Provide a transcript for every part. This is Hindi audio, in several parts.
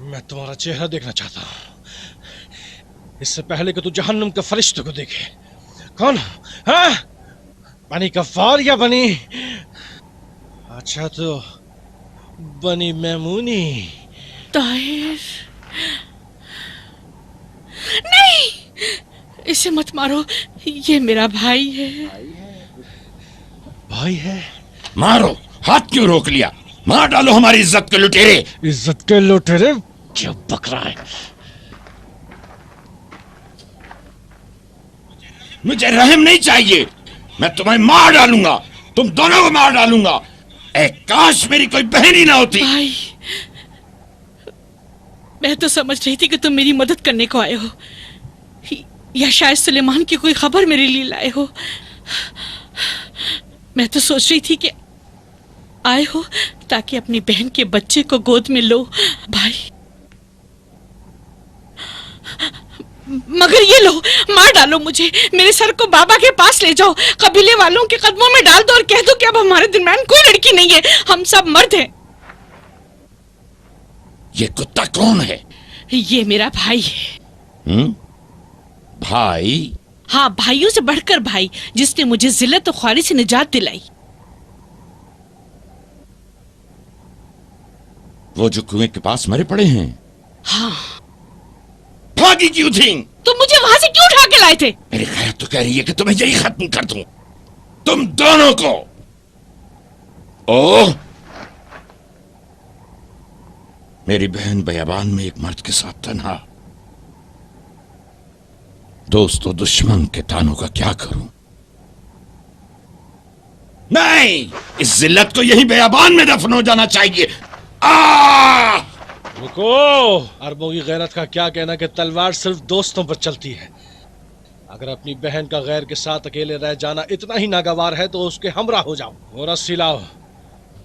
मैं तुम्हारा चेहरा देखना चाहता हूं, इससे पहले कि तू जहन्नुम के फरिश्ते को देखे। कौन? हाँ? बनी गफ्फार या बनी? अच्छा तो बनी मैमूनी। ताहिर, नहीं, इसे मत मारो, ये मेरा भाई है। भाई है? मारो, हाथ क्यों रोक लिया? मार डालो हमारी इज्जत के लुटेरे। इज्जत के लुटेरे? क्या बक रहा है? मुझे रहम नहीं चाहिए, मैं तुम्हें मार डालूंगा, तुम दोनों को मार डालूंगा। काश मेरी कोई बहन ही ना होती। भाई, मैं तो समझ रही थी कि तुम मेरी मदद करने को आए हो, या शायद सुलेमान की कोई खबर मेरे लिए लाए हो। मैं तो सोच रही थी कि आए हो ताकि अपनी बहन के बच्चे को गोद में लो। भाई, मगर ये लो, मार डालो मुझे, मेरे सर को बाबा के पास ले जाओ, कबीले वालों के कदमों में डाल दो और कह दो कि अब हमारे दरमियान कोई लड़की नहीं है, हम सब मर्द हैं। ये कुत्ता कौन है? ये मेरा भाई है। भाई? हाँ, भाइयों से बढ़कर भाई, जिसने मुझे जिल्लत और ख्वारी से निजात दिलाई। वो जो कुएं के पास मरे पड़े हैं? हाँ। भागी क्यों थी? तुम मुझे वहां से क्यों उठा के लाए थे? मेरी खैर तो कह रही है कि तुम्हें यही खत्म कर दूं, तुम दोनों को। ओह, मेरी बहन बयाबान में एक मर्द के साथ तन्हा, दोस्त और दुश्मन के तानों का क्या करूं? नहीं, इस जिल्लत को यही बयाबान में दफन हो जाना चाहिए। रुको, अरबों की गैरत का क्या कहना कि तलवार सिर्फ दोस्तों पर चलती है। अगर अपनी बहन का गैर के साथ अकेले रह जाना इतना ही नागवार है तो उसके हमरा हो जाओ। वो रस्सी लाओ।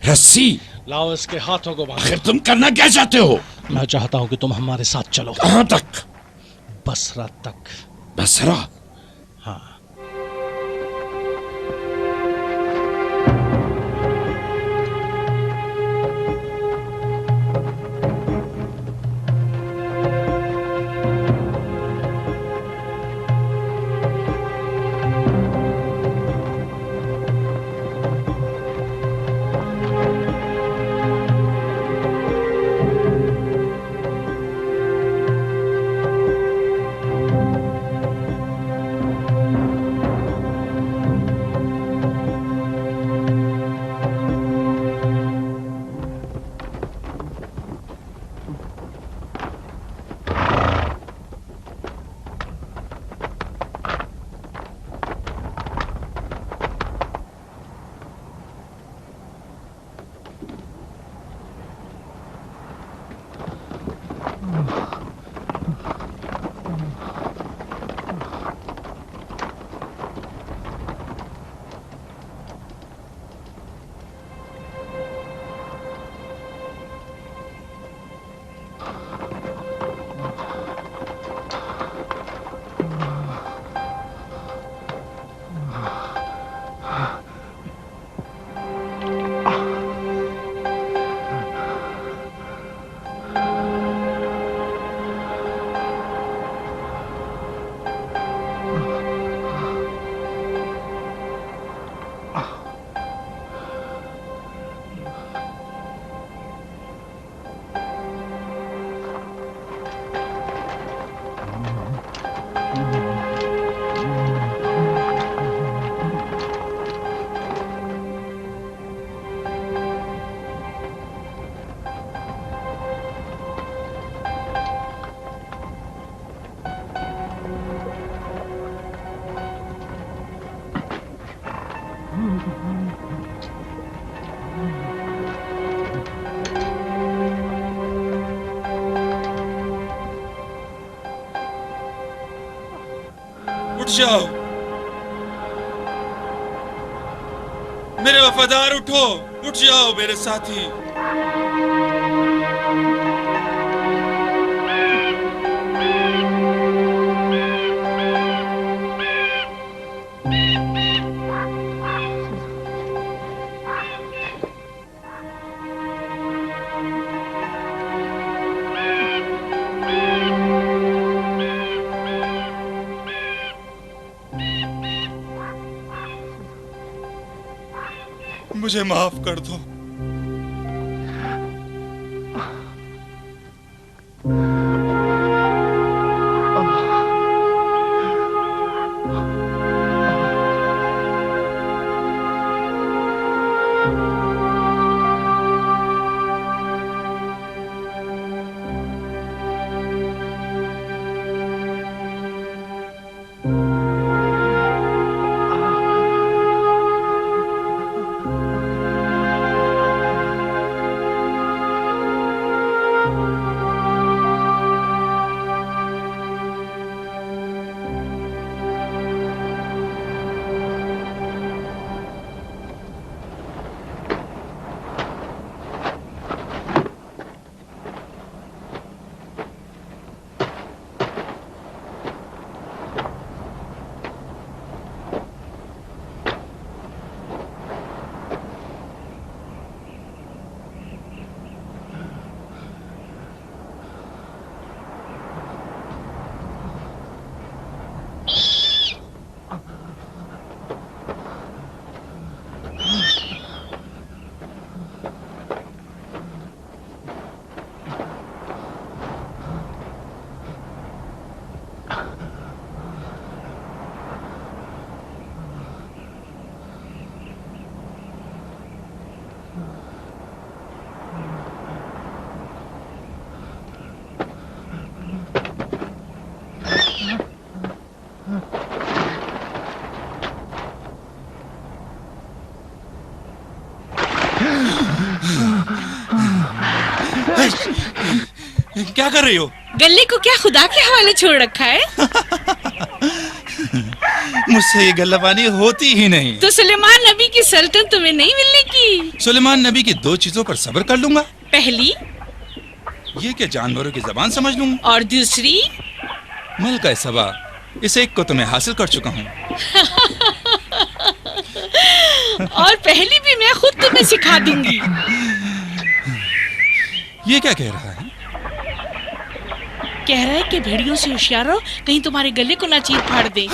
रस्सी लाओ, इसके हाथों को बांधो। आखिर तुम करना क्या चाहते हो? मैं चाहता हूं कि तुम हमारे साथ चलो। कहां तक? बसरा तक। बसरा? हाँ। उठ जाओ मेरे वफादार, उठो, उठ जाओ मेरे साथी। मुझे माफ कर दो। क्या कर रही हो? गले को क्या खुदा के हवाले छोड़ रखा है? मुझसे ये गल्लाबानी होती ही नहीं। तो सुलेमान नबी की सल्तनत तुम्हें नहीं मिलने की? सुलेमान नबी की दो चीजों पर सब्र कर लूंगा। पहली, ये कि जानवरों की जबान समझ लूंगा, और दूसरी, मलका सबा, इस एक को तो मैं हासिल कर चुका हूँ। और पहली भी मैं खुद तुम्हें सिखा दूंगी। ये क्या कह रहा है? कह रहा है कि भेड़ियों से होशियार रहो, कहीं तुम्हारे गले को ना चीर फाड़ दे।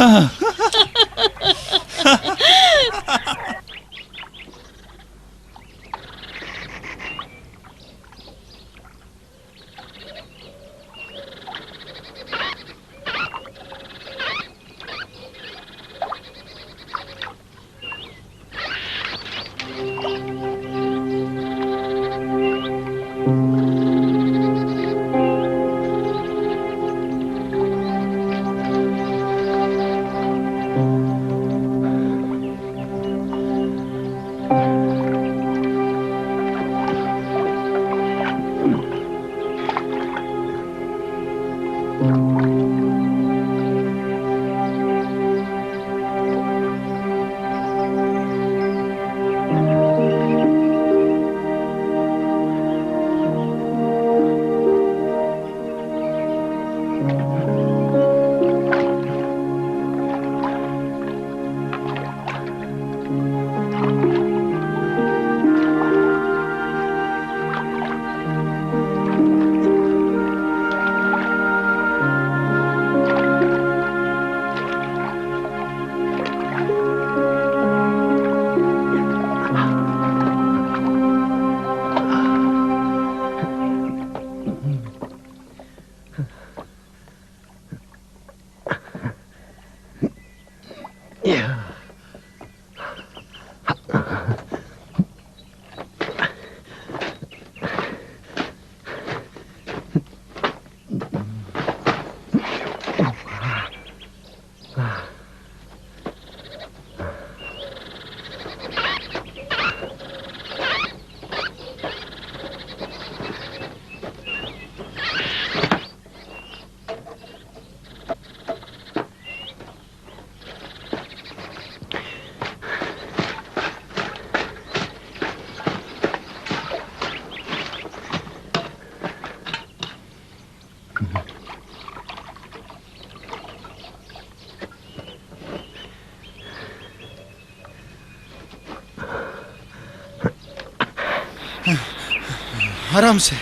आराम से,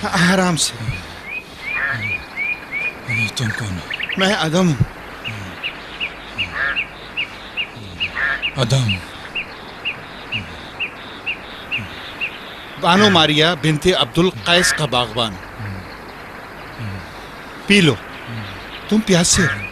आराम से। तुम कौन हो? मैं अदम हूँ। अदम? बानो मारिया बिनते अब्दुल कैस का बागबान। पी लो, तुम प्यासे हो।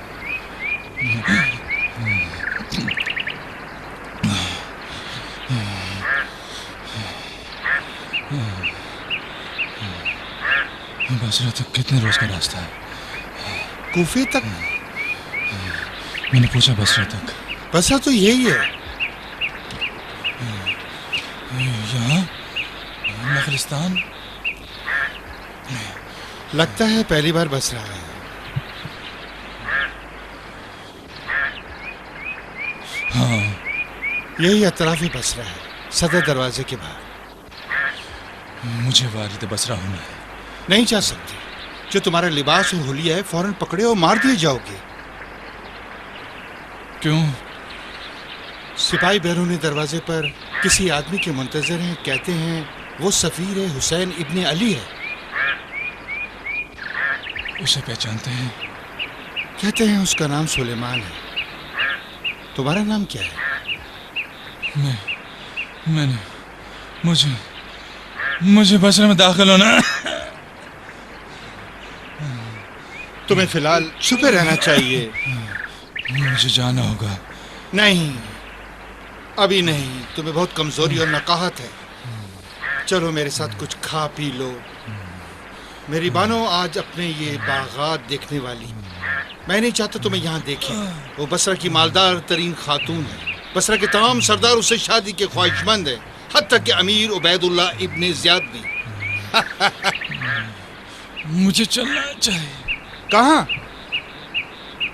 बसरा तक कितने रोज का रास्ता है? कूफे तक? मैंने पूछा बसरा तक। बसरा तो यही है। यहाँ नखलिस्तान? लगता है पहली बार बस रहा है। हाँ, यही अतराफी बस रहा है, सदर दरवाजे के बाहर। मुझे वालिद बसरा होना है। नहीं जा सकते। जो तुम्हारा लिबास और हुलिया है फौरन पकड़े और मार दिए जाओगे। क्यों? सिपाही बैरूनी दरवाजे पर किसी आदमी के मुंतजर हैं। कहते हैं वो सफीर हुसैन इब्ने अली है। उसे पहचानते हैं? कहते हैं उसका नाम सुलेमान है। तुम्हारा नाम क्या है? मुझे बसरा में दाखिल होना। तुम्हें फिलहाल छुपे रहना चाहिए। मुझे जाना होगा। नहीं, अभी नहीं। तुम्हें बहुत कमजोरी और नकाहत है। चलो मेरे साथ कुछ खा पी लो। मेरी बानो आज अपने ये बागात देखने वाली। मैं नहीं चाहता तुम्हें यहाँ देखें। वो बसरा की मालदार तरीन खातून है। बसरा के तमाम सरदार उससे शादी के ख्वाहिशमंद है, हत्ता कि अमीर उबैदुल्लाह इब्ने ज़ियाद भी। मुझे चलना चाहिए। कहाँ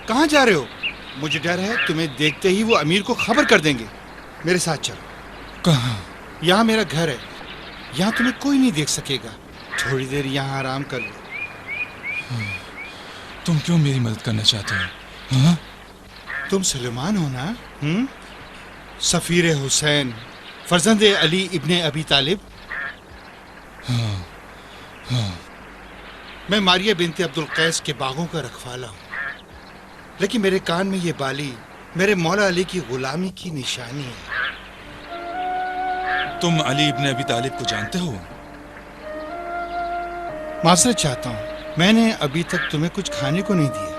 कहाँ जा रहे हो? मुझे डर है तुम्हें देखते ही वो अमीर को खबर कर देंगे। मेरे साथ चलो। कहाँ? यहाँ मेरा घर है। यहाँ तुम्हें कोई नहीं देख सकेगा। थोड़ी देर यहाँ आराम कर लो। तुम क्यों मेरी मदद करना चाहते हो? हाँ? तुम सुलेमान हो ना? सफीर हुसैन, फर्जंद अली इब्ने अबी तालिब। हाँ, हाँ। मैं मारिया बिनते अब्दुल कैस के बागों का रखवाला हूँ। लेकिन मेरे कान में ये बाली मेरे मौला अली की गुलामी की निशानी है। तुम अली इब्ने अबी तालिब को जानते हो? माजरत चाहता हूँ, मैंने अभी तक तुम्हें कुछ खाने को नहीं दिया।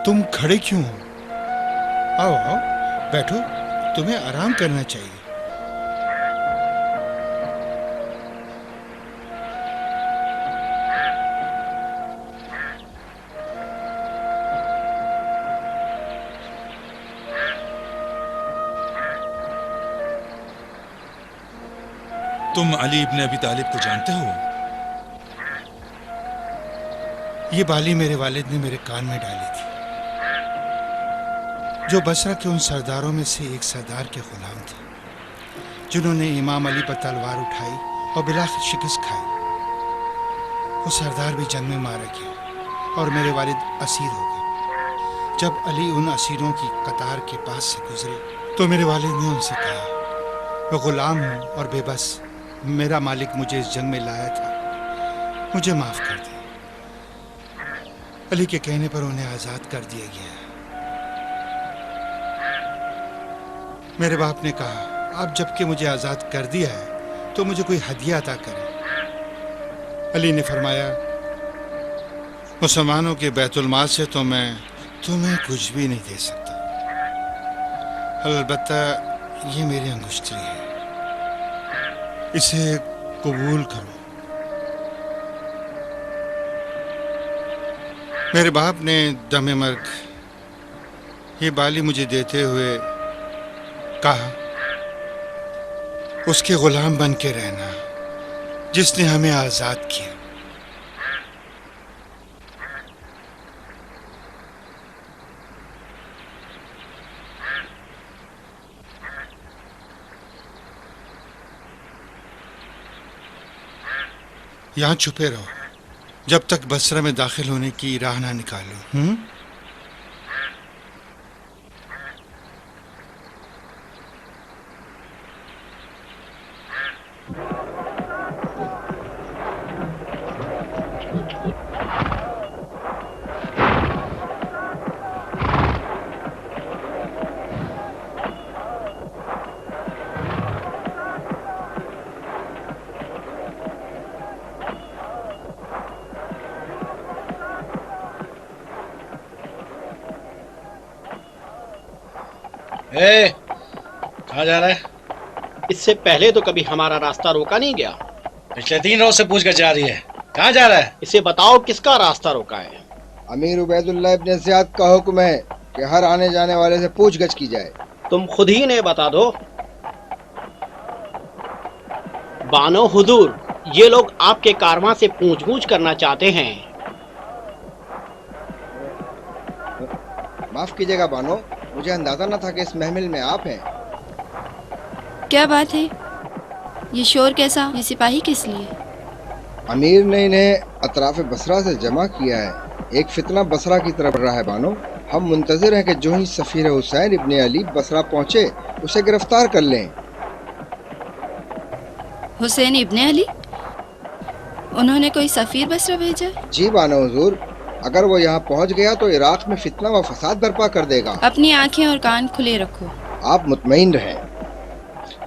तुम खड़े क्यों हो? आओ आओ, बैठो। तुम्हें आराम करना चाहिए। तुम अली इब्ने अबी तालिब को जानते हो? ये बाली मेरे वालिद ने मेरे कान में डाली थी, जो बसरा के उन सरदारों में से एक सरदार के गुलाम थे, जिन्होंने इमाम अली पर तलवार उठाई और बिलाखिर शिकस्त खाई। वो सरदार भी जंग में मारा गया और मेरे वालिद असीर हो गए। जब अली उन असीरों की कतार के पास से गुजरे तो मेरे वालिद ने उनसे कहा, मैं गुलाम हूँ और बेबस। मेरा मालिक मुझे इस जंग में लाया था, मुझे माफ कर दे। अली के कहने पर उन्हें आजाद कर दिया गया। मेरे बाप ने कहा, आप जबकि मुझे आजाद कर दिया है तो मुझे कोई हदिया अता करें। अली ने फरमाया, मुसलमानों के बैतुल माल से तो मैं तुम्हें कुछ भी नहीं दे सकता, अलबत्ता ये मेरी अंगुष्ठी है, इसे कबूल करो। मेरे बाप ने दमे मर्ग ये बाली मुझे देते हुए कहा, उसके गुलाम बन के रहना जिसने हमें आजाद किया। यहां छुपे रहो जब तक बसरा में दाखिल होने की राह ना निकालो। ए, कहाँ जा रहा है? इससे पहले तो कभी हमारा रास्ता रोका नहीं गया। पिछले 3 रोज से पूछकर जा रही है। कहाँ जा रहा है? इसे बताओ किसका रास्ता रोका है। अमीर उबैदुल्लाह इब्न ज़ियाद का हुक्म है कि हर आने जाने वाले से पूछगछ की जाए। तुम खुद ही ने बता दो। बानो हुजूर, ये लोग आपके कारवां से पूछ-गूछ करना चाहते हैं। माफ कीजिएगा बानो, मुझे अंदाजा न था कि इस महमिल में आप हैं। क्या बात है? ये शोर कैसा? ये सिपाही किस लिए? अमीर ने इन्हें अतराफ बसरा से जमा किया है। एक फितना बसरा की तरफ बढ़ रहा है बानो। हम मुंतजिर हैं कि जो ही सफीर हुसैन इब्ने अली बसरा पहुंचे उसे गिरफ्तार कर लें। हुसैन इब्ने अली? उन्होंने कोई सफीर बसरा भेजा? जी बानो हुजूर, अगर वो यहाँ पहुंच गया तो इराक में फितना व फसाद बर्पा कर देगा। अपनी आंखें और कान खुले रखो। आप मुतमईन रहें।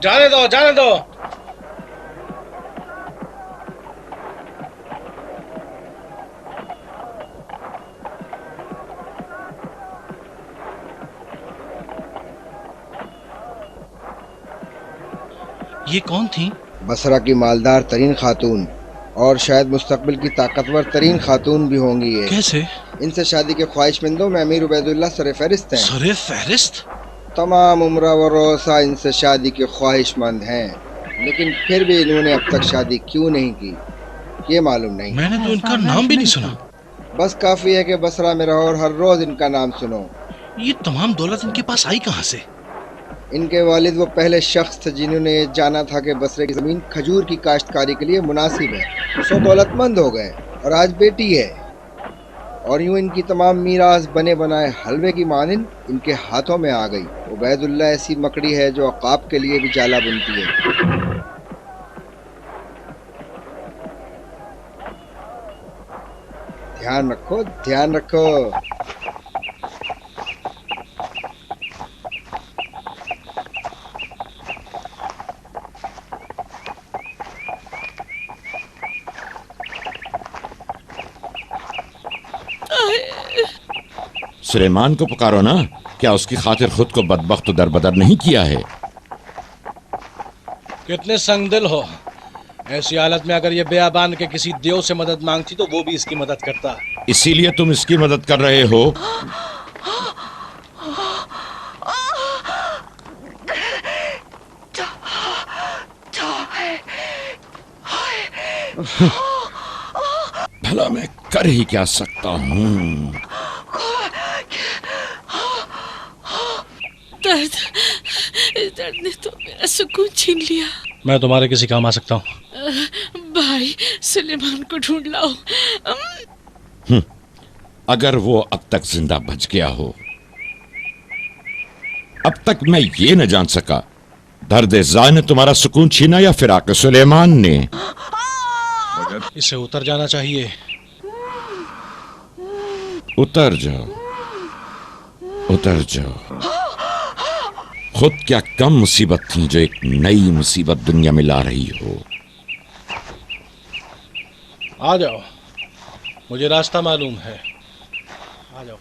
जाने दो, जाने दो। ये कौन थी? बसरा की मालदार तरीन खातून और शायद मुस्तकबिल की ताकतवर तरीन खातून भी होंगी ये। कैसे? इनसे शादी के ख्वाहिशमंदों में अमीर उबैदुल्लाह सर फहरिस्त हैं। सरे फहरिस्त? तमाम उम्र व रोसा इनसे शादी के ख्वाहिशमंद हैं, लेकिन फिर भी इन्होंने अब तक शादी क्यों नहीं की ये मालूम नहीं। मैंने तो इनका नाम भी नहीं सुना। बस काफी है कि बसरा में रहो और हर रोज इनका नाम सुनो। ये तमाम दौलत इनके पास आई कहाँ से? इनके वालिद वो पहले शख्स थे जिन्होंने ये जाना था कि बसरे की जमीन खजूर की काश्तकारी के लिए मुनासिब है। सो दौलतमंद हो गए और आज बेटी है, और यूं इनकी तमाम मीरास बने बनाए हलवे की मानिंद इनके हाथों में आ गई। उबैदुल्लाह ऐसी मकड़ी है जो अकाब के लिए भी जाला बुनती है। ध्यान रखो, ध्यान रखो। सुलेमान को पुकारो ना। क्या उसकी खातिर खुद को बदबख्त दरबदर नहीं किया है? कितने संगदिल हो। ऐसी हालत में अगर ये बेआबान के किसी देव से मदद मांगती तो वो भी इसकी मदद करता। इसीलिए तुम इसकी मदद कर रहे हो? भला मैं कर ही क्या सकता हूँ? दर्द, इस दर्द ने तो मेरा सुकून छीन लिया। मैं तुम्हारे किसी काम आ सकता हूँ? भाई, सुलेमान को ढूंढ लाओ। अगर वो अब तक जिंदा बच गया हो। अब तक मैं ये न जान सका दर्द ज़ा ने तुम्हारा सुकून छीना या फिराक सुलेमान ने। इसे उतर जाना चाहिए। उतर जाओ, उतर जाओ। खुद क्या कम मुसीबत थी जो एक नई मुसीबत दुनिया में ला रही हो। आ जाओ, मुझे रास्ता मालूम है। आ जाओ।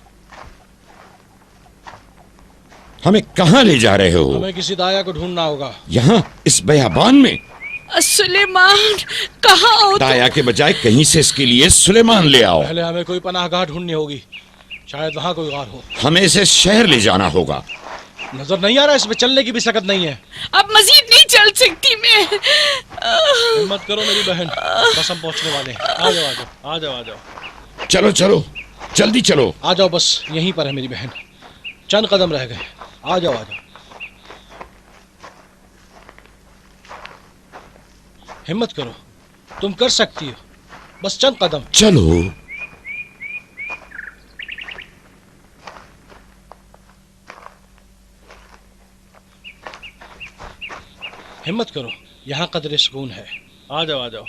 हमें कहाँ ले जा रहे हो? हमें किसी दाया को ढूंढना होगा। यहाँ इस बयाबान में? सुलेमान कहाँ हो? दाया के बजाय कहीं से इसके लिए सुलेमान ले आओ। पहले हमें कोई पनाहगाह ढूंढनी होगी। शायद वहाँ कोई गार हो। हमें इसे शहर ले जाना होगा। नजर नहीं आ रहा, इसमें चलने की भी सकत नहीं है। अब मजीद नहीं चल सकती मैं। हिम्मत करो मेरी बहन, बस हम पहुंचने वाले हैं। आ जाओ, आ जाओ, आ जाओ, आ जाओ। चलो चलो, जल्दी चलो। आ जाओ, बस यहीं पर है मेरी बहन। चंद कदम रह गए। आ जाओ, आ जाओ। हिम्मत करो, तुम कर सकती हो। बस चंद कदम। चलो। हिम्मत करो, यहाँ कदर सुकून है। आ जाओ, आ जाओ।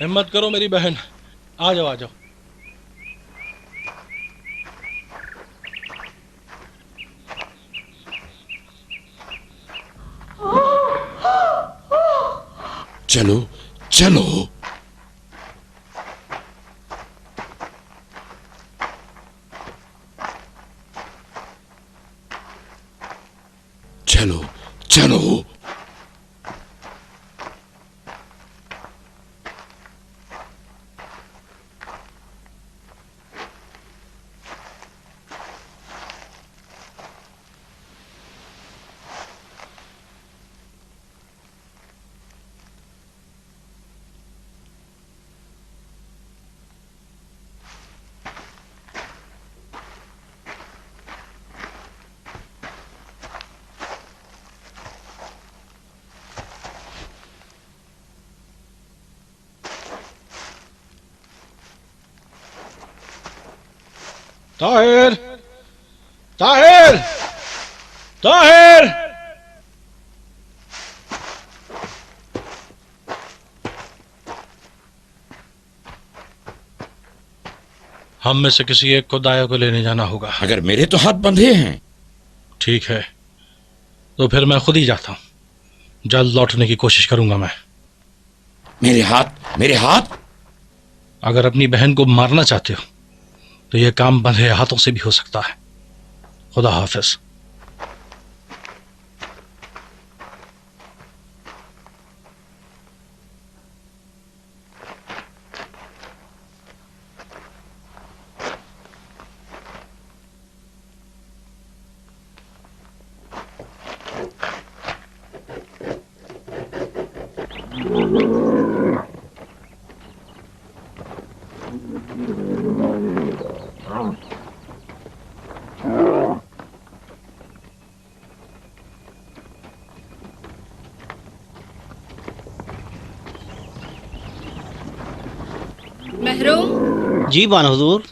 हिम्मत करो मेरी बहन। आ जाओ, आ जाओ। चलो चलो। चलो चलो। ताहिर, ताहिर, ताहिर। हम में से किसी एक को दाया को लेने जाना होगा। अगर मेरे तो हाथ बंधे हैं। ठीक है, तो फिर मैं खुद ही जाता हूं। जल्द लौटने की कोशिश करूंगा मैं। मेरे हाथ, मेरे हाथ। अगर अपनी बहन को मारना चाहते हो तो यह काम बंधे हाथों से भी हो सकता है। खुदा हाफिज। महरूम। जी बानो हुजूर।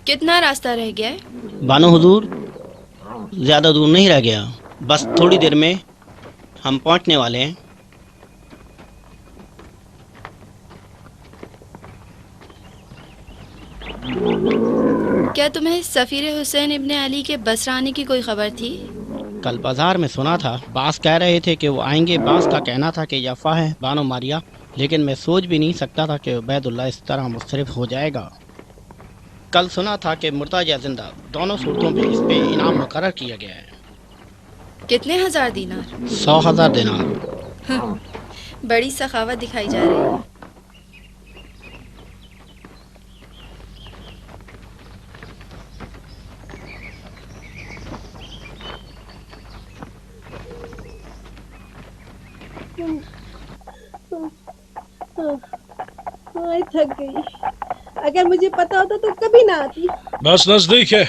कितना रास्ता रह गया है? बानो हुजूर, ज़्यादा दूर नहीं रह गया, बस थोड़ी देर में हम पहुंचने वाले हैं। क्या तुम्हें सफ़ीर हुसैन इब्ने अली के बसरा आने की कोई खबर थी? कल बाजार में सुना था, बास कह रहे थे कि वो आएंगे। बास का कहना था कि यफ़ा है बानो मारिया, लेकिन मैं सोच भी नहीं सकता था कि उबैदुल्लाह इस तरह मुस्तरफ हो जाएगा। कल सुना था कि मुर्दा या जिंदा दोनों सूरतों पे इस पे इनाम मुकर्रर किया गया है। कितने हजार दीनार? 100,000 दिनार। बड़ी सखावत दिखाई जा रही है। थक गई। अगर मुझे पता होता तो कभी ना आती। बस नजदीक है।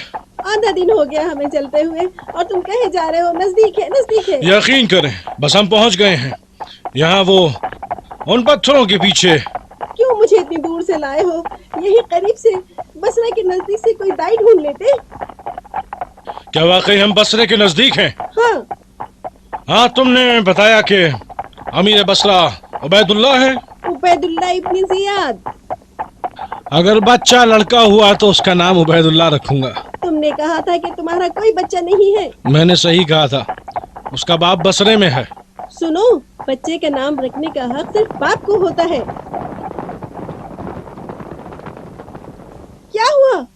आधा दिन हो गया हमें चलते हुए और तुम कहे जा रहे हो नजदीक है, नजदीक है। यकीन करें, बस हम पहुंच गए हैं। यहाँ वो उन पत्थरों के पीछे। क्यों मुझे इतनी दूर से लाए हो? यही करीब से बसरा के नजदीक से कोई दाई ढूंढ लेते। क्या वाकई हम बसरे के नजदीक हैं? हाँ। हाँ, तुमने बताया कि अमीर बसरा उबैदुल्लाह है। उबैदुल्लाह इब्न जियाद। अगर बच्चा लड़का हुआ तो उसका नाम उबैदुल्लाह रखूंगा। तुमने कहा था कि तुम्हारा कोई बच्चा नहीं है। मैंने सही कहा था, उसका बाप बसरे में है। सुनो, बच्चे का नाम रखने का हक सिर्फ बाप को होता है। क्या हुआ?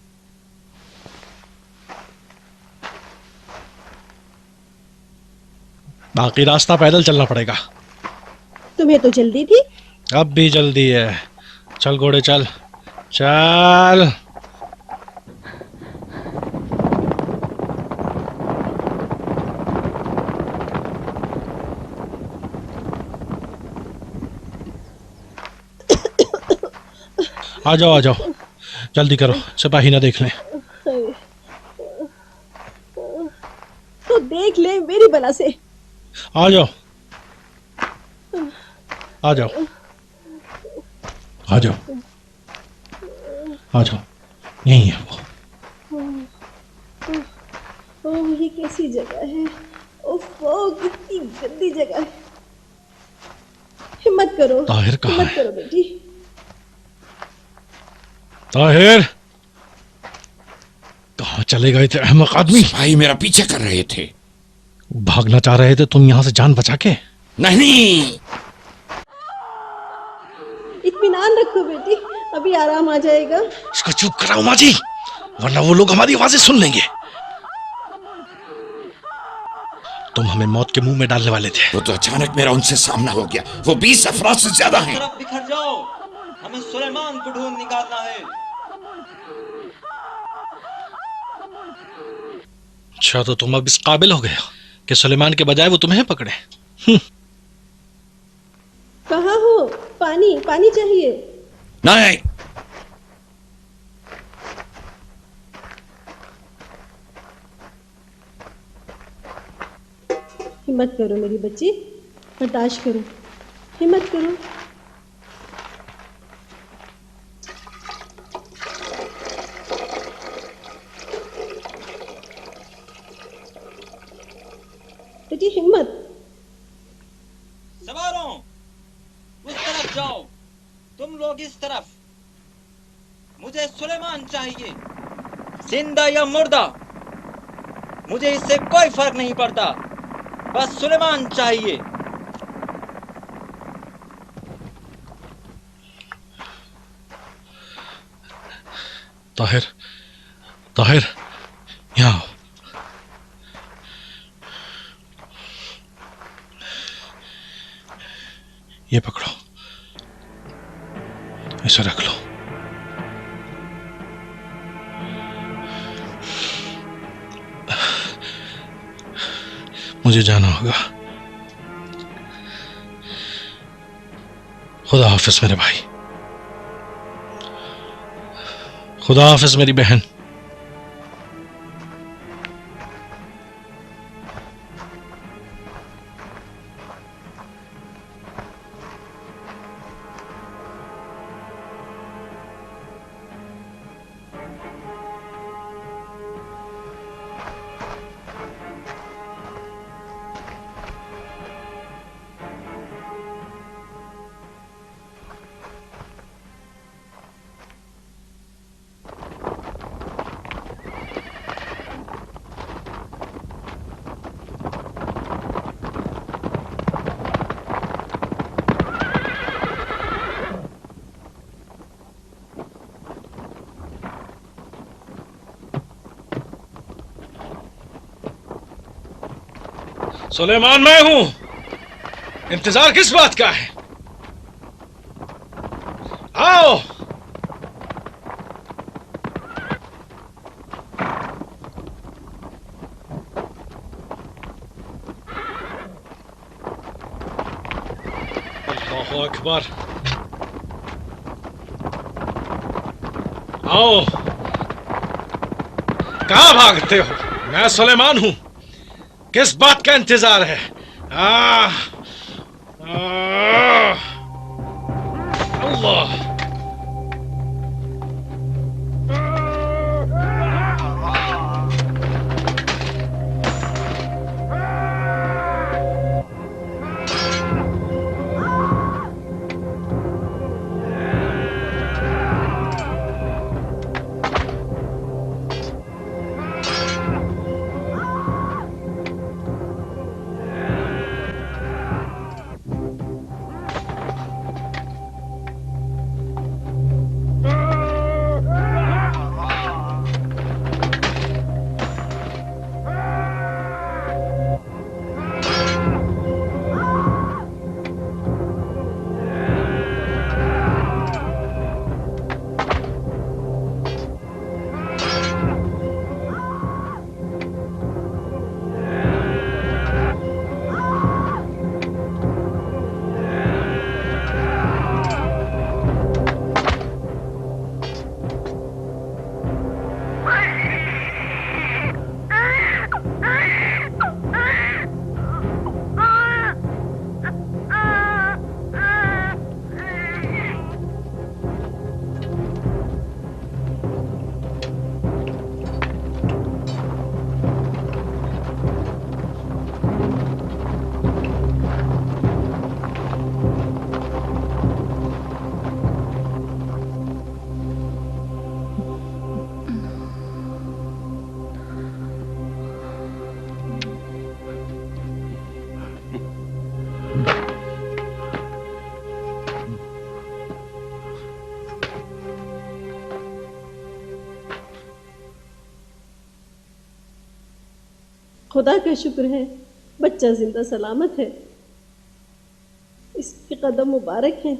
बाकी रास्ता पैदल चलना पड़ेगा। तुम्हें तो जल्दी थी। अब भी जल्दी है। चल घोड़े, चल चल। आ जाओ, आ जाओ, जल्दी करो, सिपाही ना देख लें। तो देख ले मेरी बला से। आ जाओ, आ जाओ, आ जाओ, आ जाओ, यही है वो। ओह, ये कैसी जगह है? ओह, कितनी गंदी जगह है। हिम्मत करो ताहिर कहाँ हिम्मत है? करो बेटी। ताहिर, कहाँ चले गए थे अहमक आदमी? भाई मेरा पीछे कर रहे थे। भागना चाह रहे थे तुम यहाँ से जान बचा के? नहीं। इत्मीनान रखो बेटी, अभी आराम आ जाएगा। इसको चुप कराओ माँ जी, वरना वो लोग हमारी आवाजें सुन लेंगे। तुम हमें मौत के मुंह में डालने वाले थे। वो तो अचानक मेरा उनसे सामना हो गया। वो 20 अफराद से ज्यादा हैं। तरफ बिखर जाओ, हमें सुलेमान को ढूंढ निकालना है। अच्छा, तो तुम अब इस काबिल हो गए हो कि सुलेमान के बजाय वो तुम्हें पकड़े। कहाँ हो? पानी पानी चाहिए। नहीं, हिम्मत करो मेरी बच्ची, बर्दाश्त करो, हिम्मत करो। बेटी हिम्मत। सवारों, उस तरफ जाओ, तुम लोग इस तरफ। मुझे सुलेमान चाहिए, जिंदा या मुर्दा, मुझे इससे कोई फर्क नहीं पड़ता, बस सुलेमान चाहिए। ताहिर, ताहिर, यहाँ आओ। ये पकड़ो, इसे रख लो। मुझे जाना होगा। खुदा हाफिज मेरे भाई, खुदा हाफिज मेरी बहन। सुलेमान मैं हूं, इंतजार किस बात का है? आओ। अल्लाहु अकबर। आओ। कहां भागते हो? मैं सुलेमान हूं, किस बात का इंतजार है? अल्लाह। खुदा का शुक्र है बच्चा जिंदा सलामत है, इसके कदम मुबारक हैं।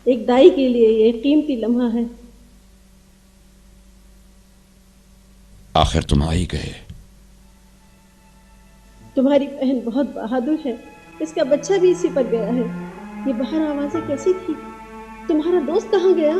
एक दाई के लिए ये कीमती लम्हा है। आखिर तुम आ ही गए। तुम्हारी बहन बहुत बहादुर है, इसका बच्चा भी इसी पर गया है। ये बाहर आवाजें कैसी थी? तुम्हारा दोस्त कहाँ गया?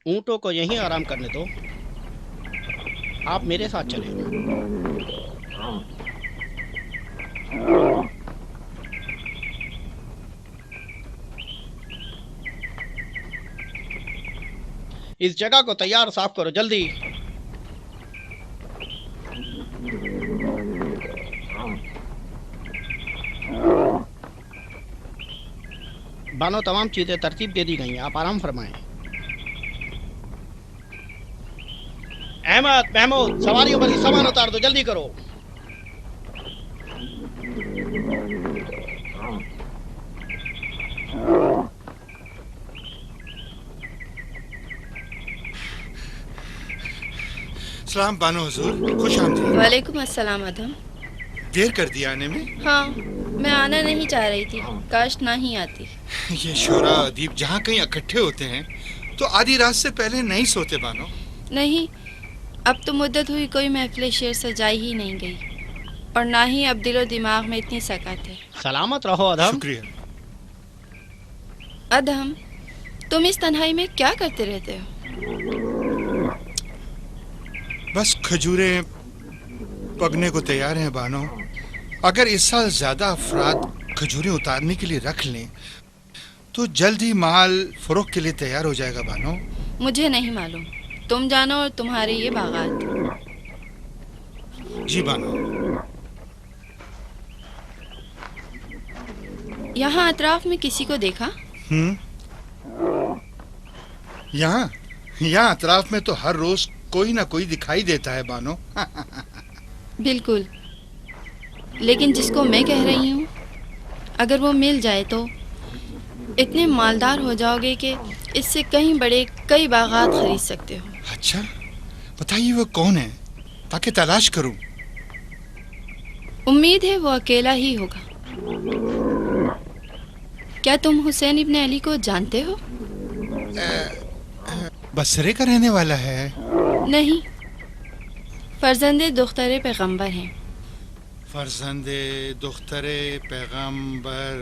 ऊंटों को यहीं आराम करने दो, आप मेरे साथ चले। इस जगह को तैयार साफ करो जल्दी। बानो तमाम चीजें तरतीब दे दी गई हैं, आप आराम फरमाएं। अहमद, महमूद, सवारियों पर सामान उतार दो, जल्दी करो। सलाम बानो हुजूर, खुश आमदीद। वालेकुम अस्सलाम अदम। देर कर दिया आने में? हाँ, मैं आना नहीं चाह रही थी, काश ना ही आती। ये शोरा अदीब जहाँ कहीं इकट्ठे होते हैं तो आधी रात से पहले नहीं सोते बानो। नहीं, अब तो मुद्दत हुई कोई महफिल शेर सजाई ही नहीं गई, और ना ही अब दिलो दिमाग में इतनी सकत है। सलामत रहो अदम। शुक्रिया। अदम, तुम इस तन्हाई में क्या करते रहते हो? बस खजूरें पकने को तैयार हैं बानो। अगर इस साल ज्यादा अफराद खजूरें उतारने के लिए रख लें तो जल्द ही माल फरोख्त के लिए तैयार हो जाएगा बानो। मुझे नहीं मालूम, तुम जानो और तुम्हारे ये बागात। जी बानो। यहाँ अतराफ में किसी को देखा? यहाँ अतराफ में तो हर रोज कोई ना कोई दिखाई देता है बानो। बिल्कुल, लेकिन जिसको मैं कह रही हूँ, अगर वो मिल जाए तो इतने मालदार हो जाओगे कि इससे कहीं बड़े कई बागात खरीद सकते हो। अच्छा, बताइए वो कौन है ताकि तलाश करूं। उम्मीद है वो अकेला ही होगा। क्या तुम हुसैन इब्न अली को जानते हो? बसरे का रहने वाला है? नहीं, फर्जंदे दुख्तरे पैगंबर हैं। फर्जंदे दुख्तरे पैगंबर।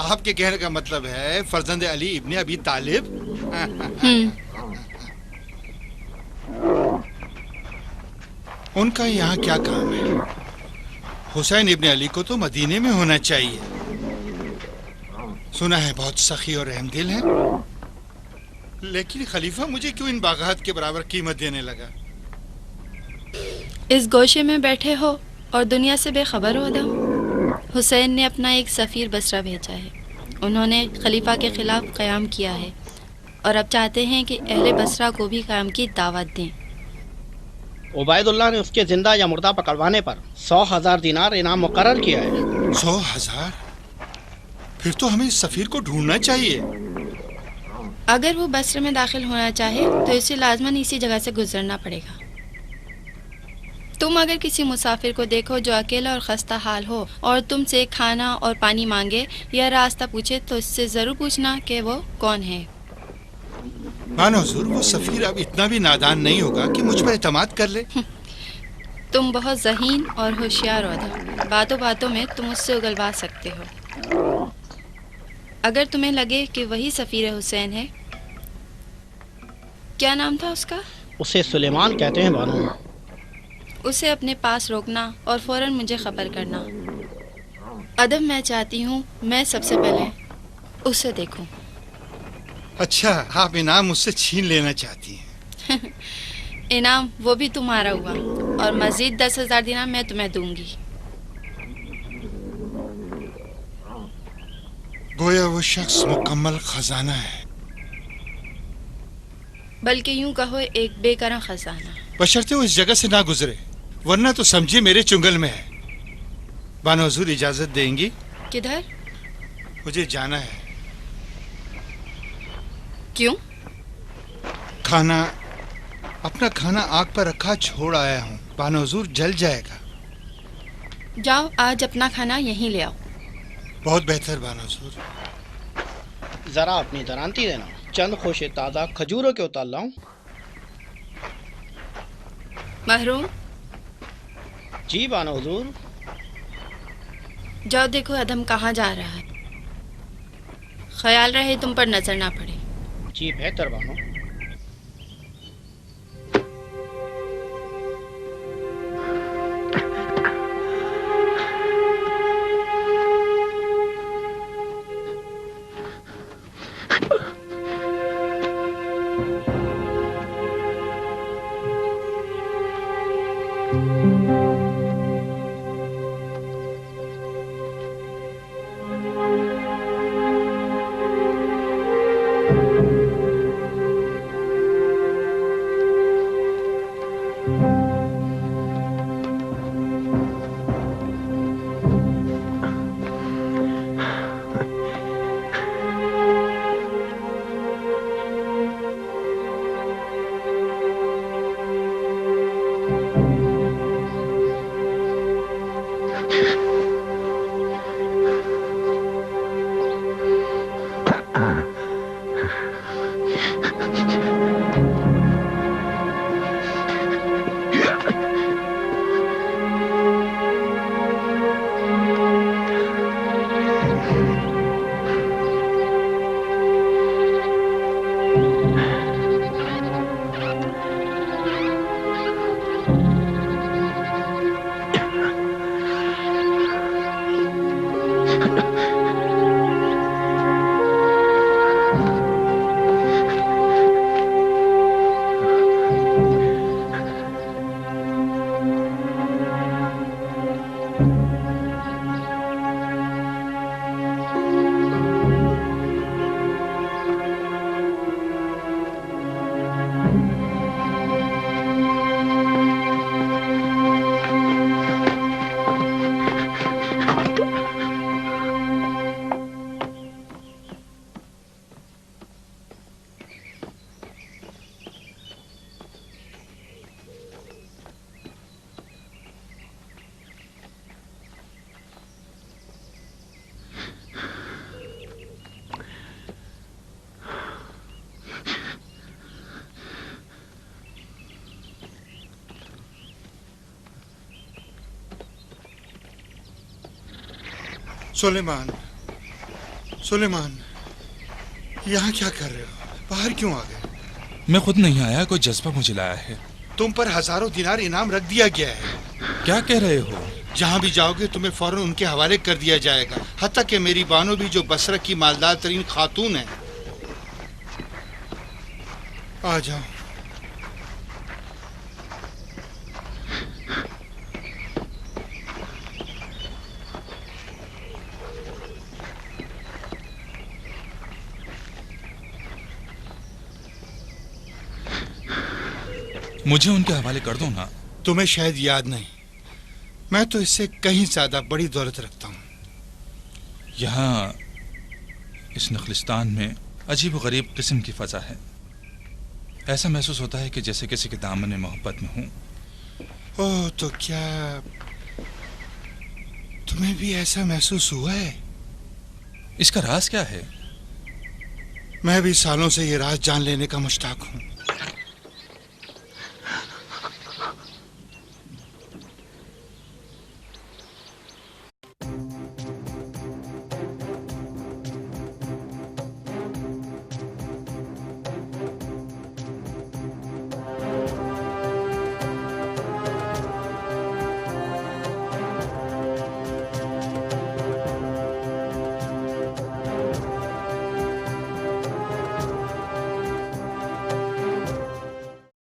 आपके कहने का मतलब है फर्जंदे अली इब्ने अबी तालिब। उनका यहाँ क्या काम है? हुसैन इब्ने अली को तो मदीने में होना चाहिए। सुना है बहुत सखी और रहमदिल है, लेकिन खलीफा मुझे क्यों इन बागात के बराबर कीमत देने लगा? इस गोशे में बैठे हो और दुनिया से बेखबर हो अदम। हुसैन ने अपना एक सफ़ीर बसरा भेजा है। उन्होंने खलीफा के खिलाफ क़याम किया है और अब चाहते हैं कि अहले बसरा को भी क़याम की दावत दें। उबैदुल्लाह ने उसके जिंदा या मुर्दा पकड़वाने पर 100,000 दिनार इनाम मुकर्रर किया है। 100,000? फिर तो हमें इस सफीर को ढूंढना चाहिए। अगर वो बसरे में दाखिल होना चाहे तो इसे लाजमन इसी जगह से गुजरना पड़ेगा। तुम अगर किसी मुसाफिर को देखो जो अकेला और खस्ता हाल हो और तुमसे खाना और पानी मांगे या रास्ता पूछे तो इससे जरूर पूछना कि वो कौन है। मानो हुजूर, वो सफीर अब इतना भी नादान नहीं होगा कि मुझ पर एतमाद कर ले। तुम बहुत ज़हीन और होशियार हो, बातों बातों में तुम उससे उगलवा सकते हो। अगर तुम्हें लगे कि वही सफीर हुसैन है, क्या नाम था उसका? उसे सुलेमान कहते हैं बानो। उसे अपने पास रोकना और फौरन मुझे खबर करना। अदब मैं चाहती हूँ मैं सबसे पहले उसे देखूं। अच्छा, आप इनाम मुझसे छीन लेना चाहती हैं? इनाम वो भी तुम्हारा हुआ और मजीद 10,000 दिनार मैं तुम्हें दूंगी। गोया वो शख्स मुकम्मल खजाना है। बल्कि यूं कहो एक बेकरां खजाना। बशर्ते वो इस जगह से ना गुजरे, वरना तो समझिए मेरे चुंगल में है। बानो हुजूर इजाजत देंगी? किधर? मुझे जाना है। क्यों? खाना, अपना खाना आग पर रखा छोड़ आया हूँ। बानो हुजूर जल जाएगा। जाओ आज अपना खाना यहीं ले आओ। बहुत बेहतर बानो हुजूर। जरा अपनी दरांती देना, चंद खोशे ताज़ा खजूरों के उतार लाऊं। महरूम। जी बानो हुजूर। जाओ देखो अदम कहाँ जा रहा है, ख्याल रहे तुम पर नजर ना पड़े। जी बेहतर बानो। सुलेमान, सुलेमान, यहाँ क्या कर रहे हो? बाहर क्यों आ गए? मैं खुद नहीं आया, कोई जज्बा मुझे लाया है। तुम पर हजारों दिनार इनाम रख दिया गया है। क्या कह रहे हो? जहाँ भी जाओगे तुम्हें फौरन उनके हवाले कर दिया जाएगा, हत्ता कि मेरी बानो भी जो बसरा की मालदार तरीन खातून है। आ जाओ। मुझे उनके हवाले कर दो ना। तुम्हें शायद याद नहीं, मैं तो इससे कहीं ज्यादा बड़ी दौलत रखता हूँ। यहाँ इस नखलिस्तान में अजीब व गरीब किस्म की फजा है। ऐसा महसूस होता है कि जैसे किसी के दामन मोहब्बत में हूं। ओह, तो क्या तुम्हें भी ऐसा महसूस हुआ है? इसका राज क्या है? मैं भी सालों से ये राज जान लेने का मुश्ताक हूं।